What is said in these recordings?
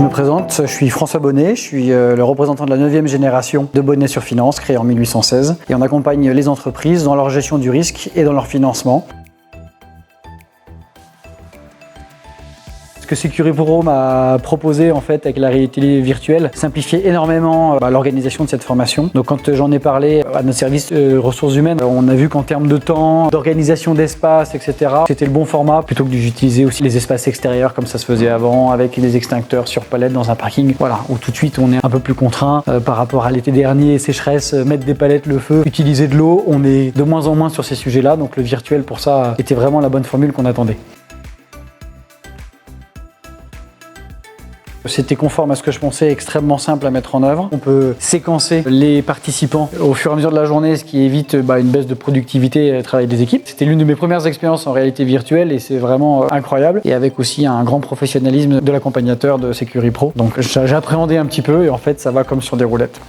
Je me présente, je suis François Bonnet, je suis le représentant de la 9e génération de Bonnet sur Finance, créée en 1816. Et on accompagne les entreprises dans leur gestion du risque et dans leur financement. Ce que Securipro m'a proposé en fait avec la réalité virtuelle simplifiait énormément l'organisation de cette formation. Donc quand j'en ai parlé à notre service ressources humaines, on a vu qu'en termes de temps, d'organisation d'espace, etc., c'était le bon format plutôt que d'utiliser aussi les espaces extérieurs comme ça se faisait avant avec des extincteurs sur palette dans un parking. Voilà, où tout de suite on est un peu plus contraint par rapport à l'été dernier, sécheresse, mettre des palettes, le feu, utiliser de l'eau. On est de moins en moins sur ces sujets-là, donc le virtuel pour ça était vraiment la bonne formule qu'on attendait. C'était conforme à ce que je pensais, extrêmement simple à mettre en œuvre. On peut séquencer les participants au fur et à mesure de la journée, ce qui évite une baisse de productivité et le travail des équipes. C'était l'une de mes premières expériences en réalité virtuelle et c'est vraiment incroyable. Et avec aussi un grand professionnalisme de l'accompagnateur de Securipro. Donc j'appréhendais un petit peu et en fait ça va comme sur des roulettes.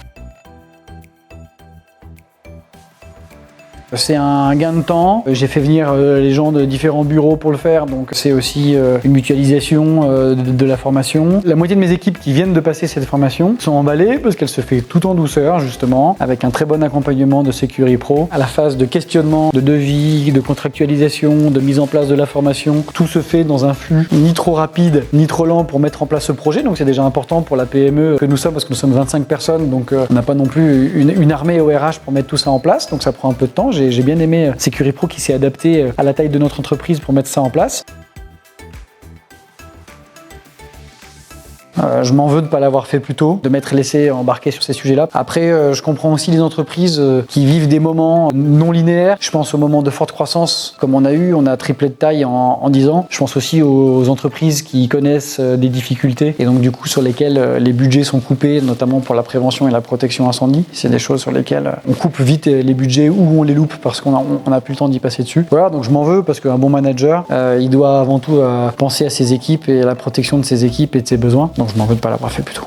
C'est un gain de temps. J'ai fait venir les gens de différents bureaux pour le faire, donc c'est aussi une mutualisation de la formation. La moitié de mes équipes qui viennent de passer cette formation sont emballées parce qu'elle se fait tout en douceur justement, avec un très bon accompagnement de Securipro. À la phase de questionnement, de devis, de contractualisation, de mise en place de la formation, tout se fait dans un flux ni trop rapide ni trop lent pour mettre en place ce projet. Donc c'est déjà important pour la PME que nous sommes, parce que nous sommes 25 personnes, donc on n'a pas non plus une armée au RH pour mettre tout ça en place, donc ça prend un peu de temps. J'ai bien aimé Securipro qui s'est adapté à la taille de notre entreprise pour mettre ça en place. Je m'en veux de ne pas l'avoir fait plus tôt, de m'être laissé embarquer sur ces sujets-là. Après, je comprends aussi les entreprises qui vivent des moments non linéaires. Je pense aux moments de forte croissance, comme on a triplé de taille en 10 ans. Je pense aussi aux entreprises qui connaissent des difficultés et donc du coup sur lesquelles les budgets sont coupés, notamment pour la prévention et la protection incendie. C'est des choses sur lesquelles on coupe vite les budgets ou on les loupe parce qu'on n'a plus le temps d'y passer dessus. Voilà, donc je m'en veux parce qu'un bon manager, il doit avant tout penser à ses équipes et à la protection de ses équipes et de ses besoins. Donc je m'en veux de ne pas l'avoir fait plus tôt.